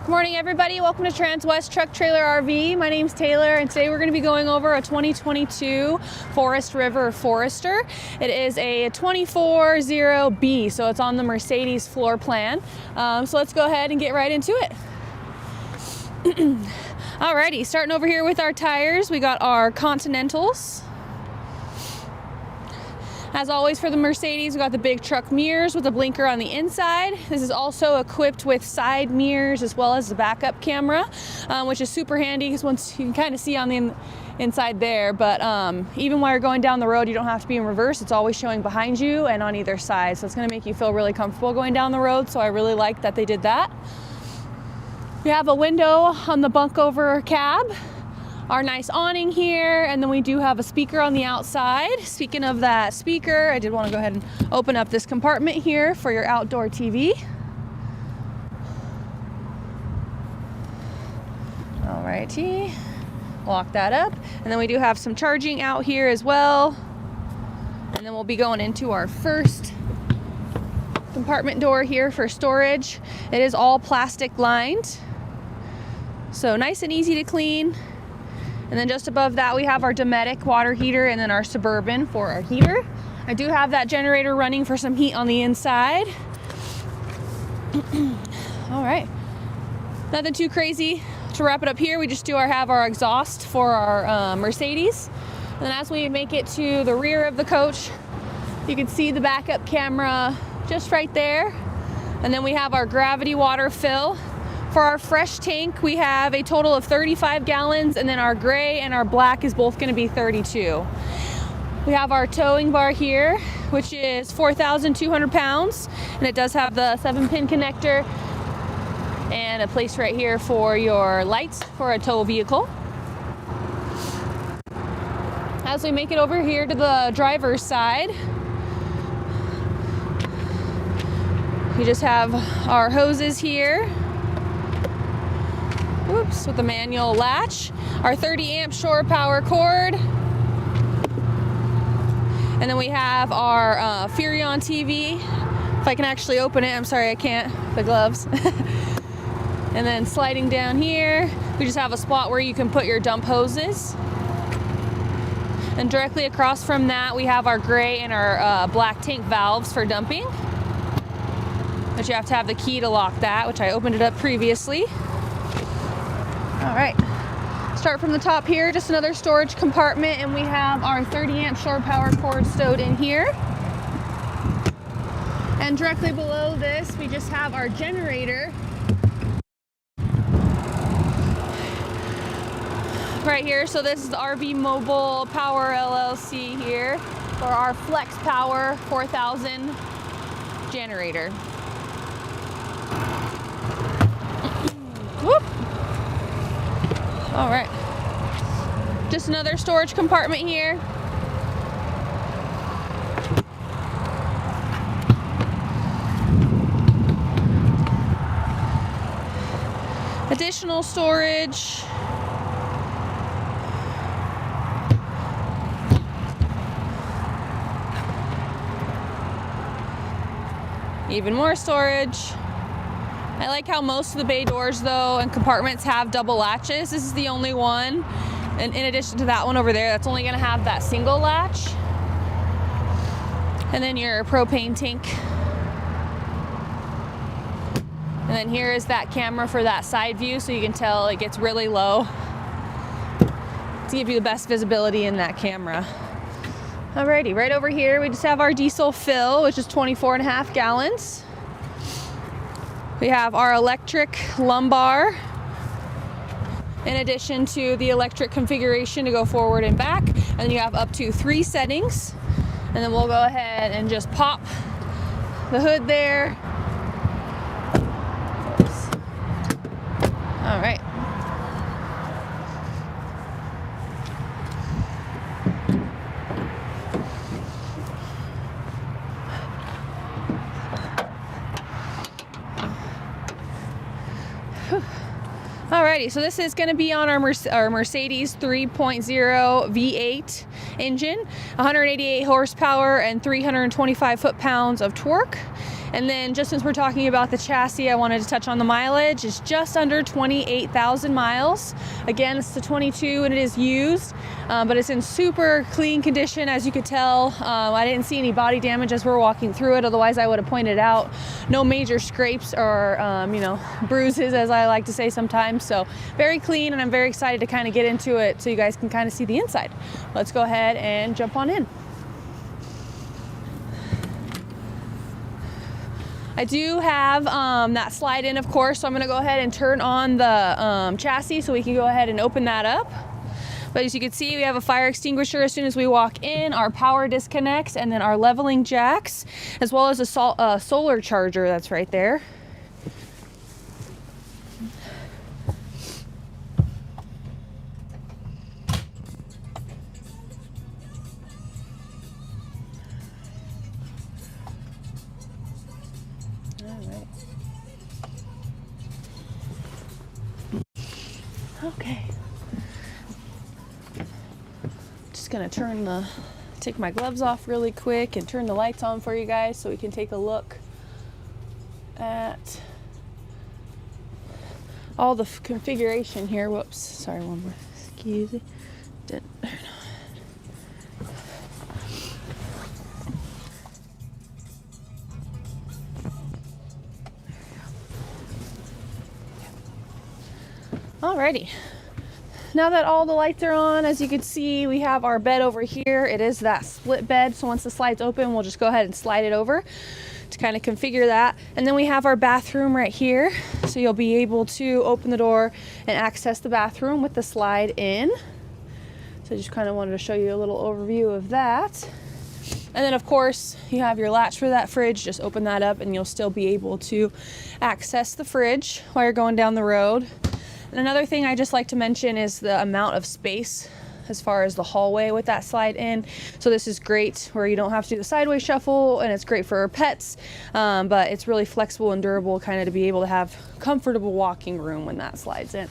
Morning everybody, welcome to Transwest Truck Trailer RV. My name's Taylor and today we're going to be going over a 2022 Forest River Forester. It is a 240B, so it's on the Mercedes floor plan. So let's go ahead and get right into it. Alrighty, starting over here with our tires, we got our Continentals. As always for the Mercedes, we got the big truck mirrors with a blinker on the inside. This is also equipped with side mirrors as well as the backup camera, which is super handy because once you can kind of see on the inside there, but even while you're going down the road, you don't have to be in reverse. It's always showing behind you and on either side. So it's gonna make you feel really comfortable going down the road. So I really like that they did that. We have a window on the bunk over cab. Our nice awning here, and then we do have a speaker on the outside. Speaking of that speaker, I did want to go ahead and open up this compartment here for your outdoor TV. Alrighty, lock that up. And then we do have some charging out here as well. And then we'll be going into our first compartment door here for storage. It is all plastic lined, so nice and easy to clean. And then just above that, we have our Dometic water heater and then our Suburban for our heater. I do have that generator running for some heat on the inside. All right, nothing too crazy. To wrap it up here, we just have our exhaust for our Mercedes. And then as we make it to the rear of the coach, you can see the backup camera just right there. And then we have our gravity water fill. For our fresh tank, we have a total of 35 gallons, and then our gray and our black is both going to be 32. We have our towing bar here, which is 4,200 pounds, and it does have the 7-pin connector and a place right here for your lights for a tow vehicle. As we make it over here to the driver's side, we just have our hoses here. Whoops, with the manual latch, our 30 amp shore power cord, and then we have our Furion TV. If I can actually open it, I'm sorry I can't, the gloves. And then sliding down here, we just have a spot where you can put your dump hoses. And directly across from that, we have our gray and our black tank valves for dumping. But you have to have the key to lock that, which I opened it up previously. All right, start from the top here, just another storage compartment, and we have our 30 amp shore power cord stowed in here. And directly below this, we just have our generator. Right here, so this is the RV Mobile Power LLC here for our Flex Power 4000 generator. Whoop. All right, just another storage compartment here. Additional storage. Even more storage. I like how most of the bay doors though and compartments have double latches. This is the only one, and in addition to that one over there, that's only gonna have that single latch. And then your propane tank. And then here is that camera for that side view, so you can tell it gets really low to give you the best visibility in that camera. Alrighty, right over here, we just have our diesel fill, which is 24.5 gallons. We have our electric lumbar, in addition to the electric configuration to go forward and back. And then you have up to 3 settings. And then we'll go ahead and just pop the hood there. Oops. All right. Alrighty, so this is going to be on our Mercedes 3.0 V8 engine, 188 horsepower and 325 foot-pounds of torque. And then just since we're talking about the chassis, I wanted to touch on the mileage. It's just under 28,000 miles. Again, it's the 22 and it is used, but it's in super clean condition, as you could tell. I didn't see any body damage as we're walking through it. Otherwise I would have pointed out. No major scrapes or, bruises, as I like to say sometimes. So very clean, and I'm very excited to kind of get into it so you guys can kind of see the inside. Let's go ahead and jump on in. I do have that slide in, of course, so I'm going to go ahead and turn on the chassis so we can go ahead and open that up. But as you can see, we have a fire extinguisher as soon as we walk in, our power disconnects, and then our leveling jacks, as well as a solar charger that's right there. Okay. Just gonna take my gloves off really quick and turn the lights on for you guys so we can take a look at all the configuration here. Whoops, sorry, one more. Excuse me. Didn't turn on. Alrighty. Now that all the lights are on, as you can see, we have our bed over here. It is that split bed, so once the slide's open, we'll just go ahead and slide it over to kind of configure that. And then we have our bathroom right here, so you'll be able to open the door and access the bathroom with the slide in. So I just kind of wanted to show you a little overview of that. And then of course you have your latch for that fridge. Just open that up and you'll still be able to access the fridge while you're going down the road. And another thing I just like to mention is the amount of space as far as the hallway with that slide in. So this is great where you don't have to do the sideways shuffle, and it's great for our pets, but it's really flexible and durable, kind of to be able to have comfortable walking room when that slides in.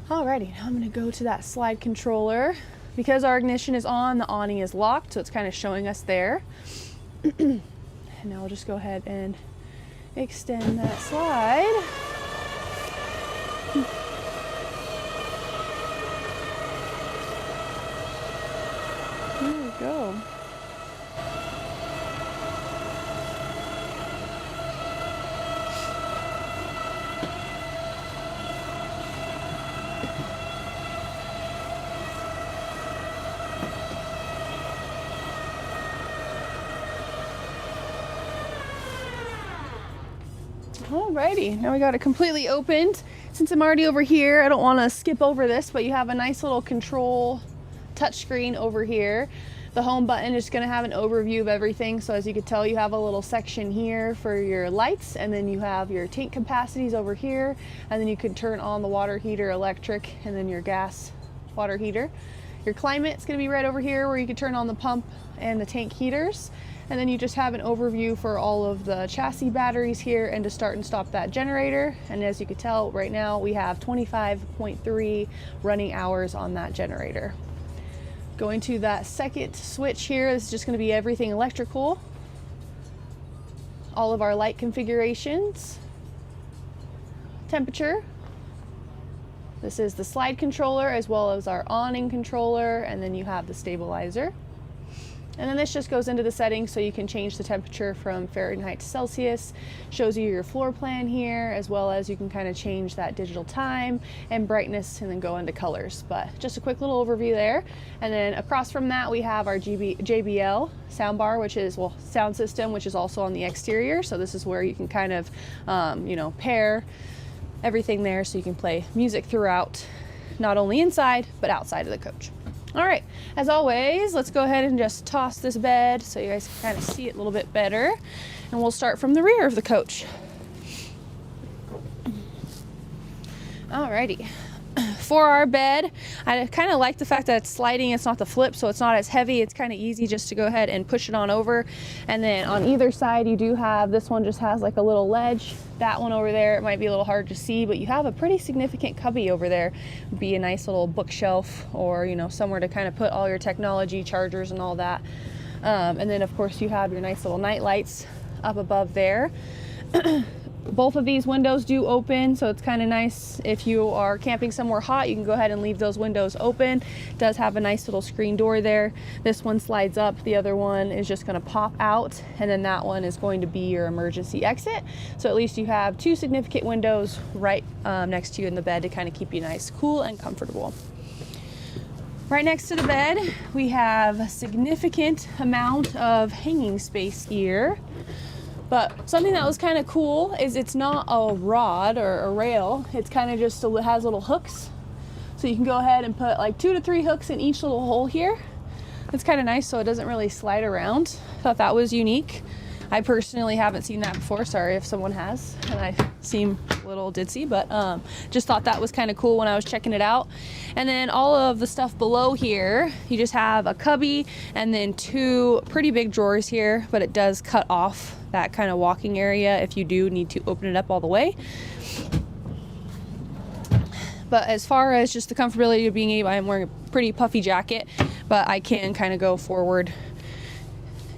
Alrighty, now I'm going to go to that slide controller. Because our ignition is on, the awning is locked, so it's kind of showing us there. And now we'll just go ahead and extend that slide. There we go. Alrighty, now we got it completely opened. Since I'm already over here, I don't want to skip over this, but you have a nice little control touchscreen over here. The home button is going to have an overview of everything. So as you can tell, you have a little section here for your lights, and then you have your tank capacities over here, and then you can turn on the water heater, electric, and then your gas water heater. Your climate is going to be right over here where you can turn on the pump and the tank heaters. And then you just have an overview for all of the chassis batteries here and to start and stop that generator. And as you can tell right now, we have 25.3 running hours on that generator. Going to that second switch here, this is just going to be everything electrical. All of our light configurations. Temperature. This is the slide controller as well as our awning controller, and then you have the stabilizer. And then this just goes into the settings so you can change the temperature from Fahrenheit to Celsius. Shows you your floor plan here, as well as you can kind of change that digital time and brightness and then go into colors. But just a quick little overview there. And then across from that we have our JBL soundbar, which is, well, sound system, which is also on the exterior. So this is where you can kind of, pair everything there so you can play music throughout, not only inside, but outside of the coach. All right, as always, let's go ahead and just toss this bed so you guys can kind of see it a little bit better. And we'll start from the rear of the coach. Alrighty. For our bed, I kind of like the fact that it's sliding, it's not the flip, so it's not as heavy. It's kind of easy just to go ahead and push it on over. And then on either side, you do have, this one just has like a little ledge. That one over there, it might be a little hard to see, but you have a pretty significant cubby over there. It'd be a nice little bookshelf, or somewhere to kind of put all your technology, chargers and all that. And then of course you have your nice little night lights up above there. Both of these windows do open, so it's kind of nice if you are camping somewhere hot. You can go ahead and leave those windows open. It does have a nice little screen door there. This one slides up, the other one is just going to pop out, and then that one is going to be your emergency exit. So at least you have 2 significant windows right next to you in the bed to kind of keep you nice, cool, and comfortable. Right next to the bed, we have a significant amount of hanging space here. But something that was kind of cool is it's not a rod or a rail. It's kind of just has little hooks. So you can go ahead and put like 2 to 3 hooks in each little hole here. It's kind of nice so it doesn't really slide around. Thought that was unique. I personally haven't seen that before. Sorry if someone has, and I seem a little ditzy, but just thought that was kind of cool when I was checking it out. And then all of the stuff below here, you just have a cubby and then 2 pretty big drawers here, but it does cut off that kind of walking area if you do need to open it up all the way. But as far as just the comfortability of being able, I'm wearing a pretty puffy jacket, but I can kind of go forward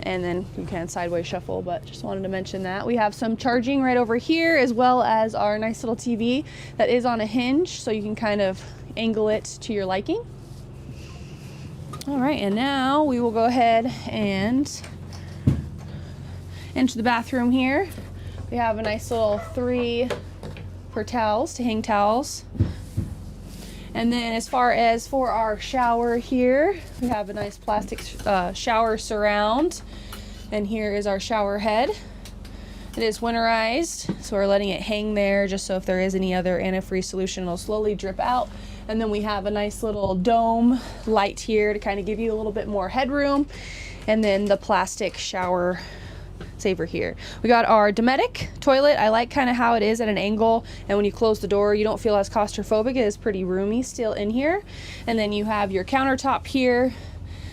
and then you can sideways shuffle, but just wanted to mention that. We have some charging right over here, as well as our nice little TV that is on a hinge, so you can kind of angle it to your liking. All right, and now we will go ahead and enter the bathroom here. We have a nice little 3 for towels, to hang towels. And then as far as for our shower here, we have a nice plastic shower surround. And here is our shower head. It is winterized, so we're letting it hang there just so if there is any other antifreeze solution, it'll slowly drip out. And then we have a nice little dome light here to kind of give you a little bit more headroom. And then the plastic shower saver here. We got our Dometic toilet. I like kind of how it is at an angle, and when you close the door you don't feel as claustrophobic. It is pretty roomy still in here. And then you have your countertop here.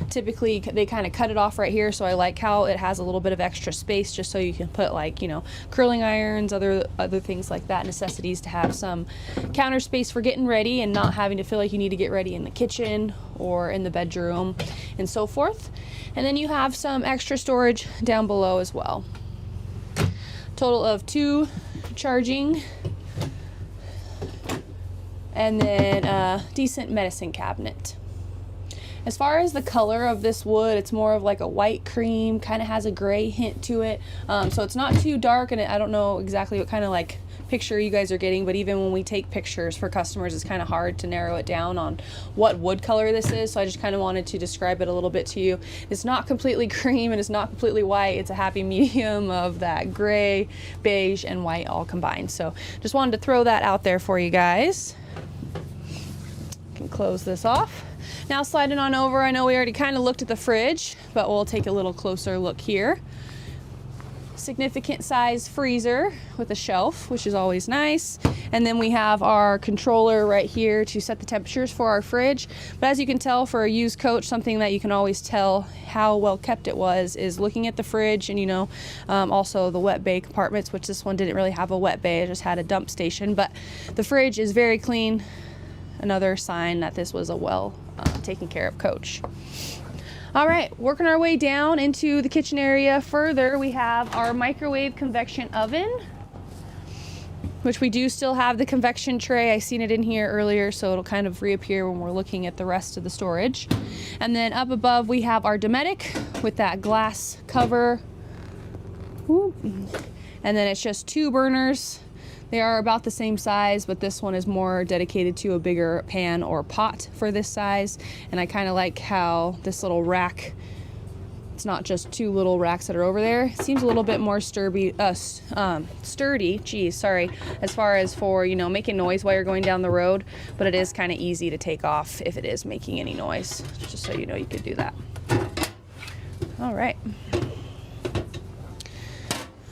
Typically they kind of cut it off right here, so I like how it has a little bit of extra space just so you can put, like, you know, curling irons, other things like that, necessities to have some counter space for getting ready and not having to feel like you need to get ready in the kitchen or in the bedroom and so forth. And then you have some extra storage down below as well. Total of 2 charging, and then a decent medicine cabinet. As far as the color of this wood, it's more of like a white cream, kind of has a gray hint to it. So it's not too dark, and I don't know exactly what kind of like picture you guys are getting, but even when we take pictures for customers, it's kind of hard to narrow it down on what wood color this is. So I just kind of wanted to describe it a little bit to you. It's not completely cream and it's not completely white. It's a happy medium of that gray, beige, and white all combined. So just wanted to throw that out there for you guys. Can close this off. Now sliding on over, I know we already kind of looked at the fridge, but we'll take a little closer look here. Significant size freezer with a shelf, which is always nice. And then we have our controller right here to set the temperatures for our fridge. But as you can tell, for a used coach, something that you can always tell how well kept it was is looking at the fridge, and, you know, also the wet bay compartments, which this one didn't really have a wet bay, it just had a dump station. But the fridge is very clean. Another sign that this was a well taken care of coach. All right, working our way down into the kitchen area further, we have our microwave convection oven, which we do still have the convection tray. I seen it in here earlier, so it'll kind of reappear when we're looking at the rest of the storage. And then up above we have our Dometic with that glass cover. Ooh. And then it's just 2 burners. They are about the same size, but this one is more dedicated to a bigger pan or pot for this size. And I kind of like how this little rack, it's not just 2 little racks that are over there. It seems a little bit more sturdy, as far as for, you know, making noise while you're going down the road, but it is kind of easy to take off if it is making any noise, just so you know you could do that. All right.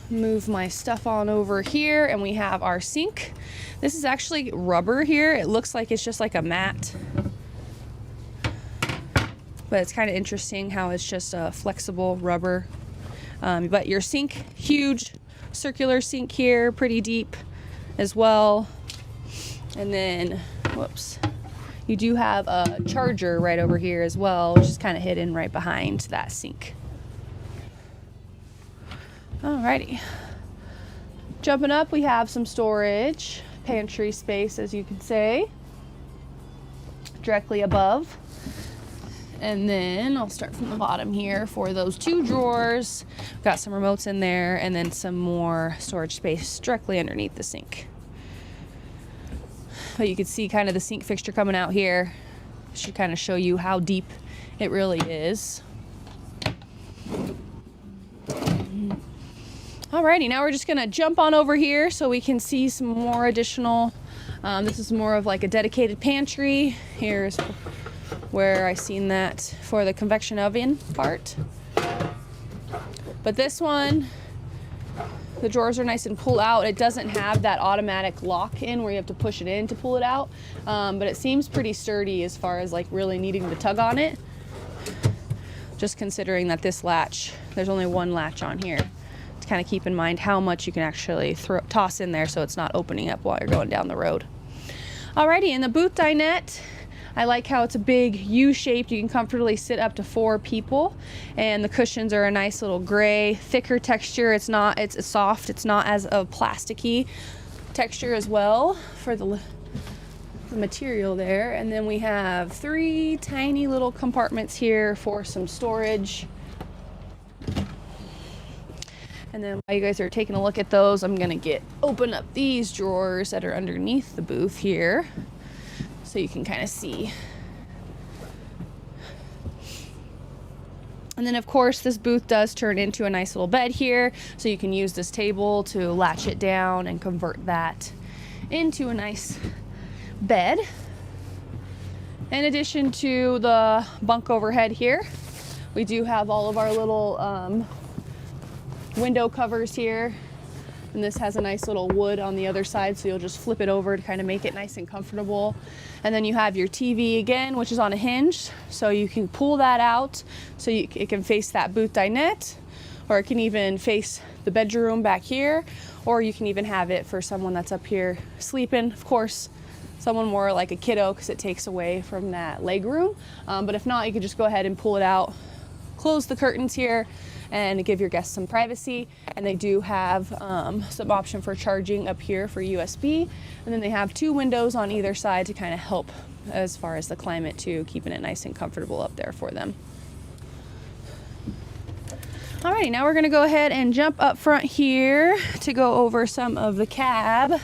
Move my stuff on over here, and we have our sink. This is actually rubber here. It looks like it's just like a mat, but it's kind of interesting how it's just a flexible rubber. But your sink, huge circular sink here, pretty deep as well. And then, whoops, you do have a charger right over here as well, which is kind of hidden right behind that sink. Alrighty. Jumping up, we have some storage, pantry space, as you can say, directly above. And then I'll start from the bottom here for those 2 drawers. Got some remotes in there, and then some more storage space directly underneath the sink. But you can see kind of the sink fixture coming out here. Should kind of show you how deep it really is. Alrighty, now we're just gonna jump on over here so we can see some more additional, this is more of like a dedicated pantry. Here's where I seen that for the convection oven part. But this one, the drawers are nice and pull out. It doesn't have that automatic lock in where you have to push it in to pull it out. But it seems pretty sturdy as far as like really needing to tug on it. Just considering that this latch, there's only one latch on here. To kind of keep in mind how much you can actually toss in there so it's not opening up while you're going down the road. Alrighty, in the booth dinette, I like how it's a big U-shaped. You can comfortably sit up to 4 people, and the cushions are a nice little gray, thicker texture. It's soft. It's not as a plasticky texture as well for the material there. And then we have 3 tiny little compartments here for some storage. And then while you guys are taking a look at those, I'm gonna open up these drawers that are underneath the booth here so you can kind of see. And then of course this booth does turn into a nice little bed here, so you can use this table to latch it down and convert that into a nice bed. In addition to the bunk overhead here, we do have all of our little window covers here, and this has a nice little wood on the other side, so you'll just flip it over to kind of make it nice and comfortable. And then you have your TV again, which is on a hinge, so you can pull that out so it can face that booth dinette, or it can even face the bedroom back here, or you can even have it for someone that's up here sleeping. Of course, someone more like a kiddo, because it takes away from that leg room. But if not, you can just go ahead and pull it out, close the curtains here, and give your guests some privacy. And they do have some option for charging up here for USB. And then they have 2 windows on either side to kind of help as far as the climate too, keeping it nice and comfortable up there for them. Alrighty, now we're gonna go ahead and jump up front here to go over some of the cab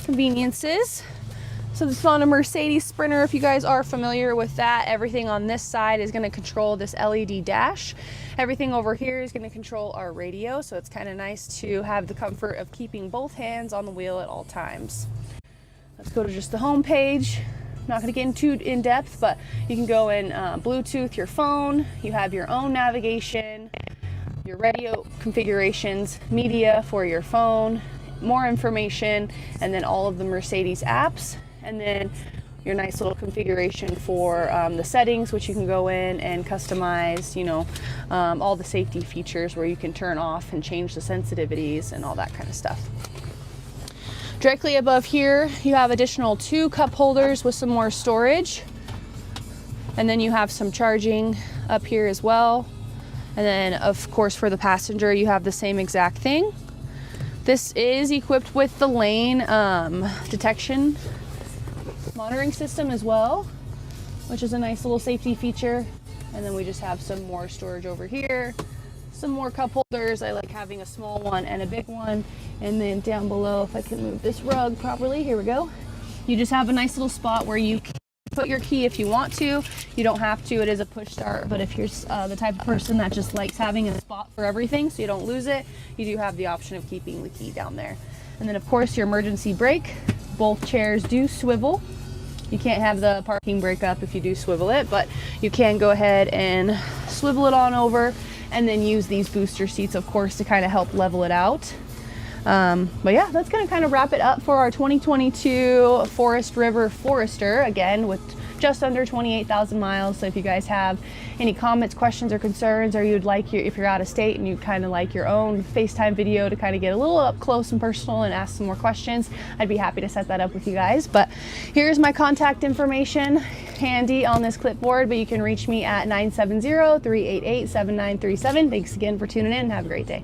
conveniences. So this is on a Mercedes Sprinter. If you guys are familiar with that, everything on this side is going to control this LED dash. Everything over here is going to control our radio, so it's kind of nice to have the comfort of keeping both hands on the wheel at all times. Let's go to just the home page. I'm not going to get into in depth, but you can go in Bluetooth your phone. You have your own navigation, your radio configurations, media for your phone, more information, and then all of the Mercedes apps. And then your nice little configuration for the settings, which you can go in and customize, you know, all the safety features where you can turn off and change the sensitivities and all that kind of stuff. Directly above here, you have additional 2 cup holders with some more storage. And then you have some charging up here as well. And then of course for the passenger, you have the same exact thing. This is equipped with the lane detection monitoring system as well, which is a nice little safety feature. And then we just have some more storage over here, some more cup holders. I like having a small one and a big one. And then down below, if I can move this rug properly, here we go. You just have a nice little spot where you can put your key if you want to. You don't have to, it is a push start, but if you're the type of person that just likes having a spot for everything so you don't lose it, you do have the option of keeping the key down there. And then of course your emergency brake. Both chairs do swivel. You can't have the parking brake up if you do swivel it, but you can go ahead and swivel it on over and then use these booster seats, of course, to kind of help level it out. But yeah, that's going to kind of wrap it up for our 2022 Forest River Forester, again with just under 28,000 miles. So if you guys have any comments, questions, or concerns, or you'd like if you're out of state and you'd kind of like your own FaceTime video to kind of get a little up close and personal and ask some more questions, I'd be happy to set that up with you guys. But here's my contact information handy on this clipboard, but you can reach me at 970-388-7937. Thanks again for tuning in and have a great day.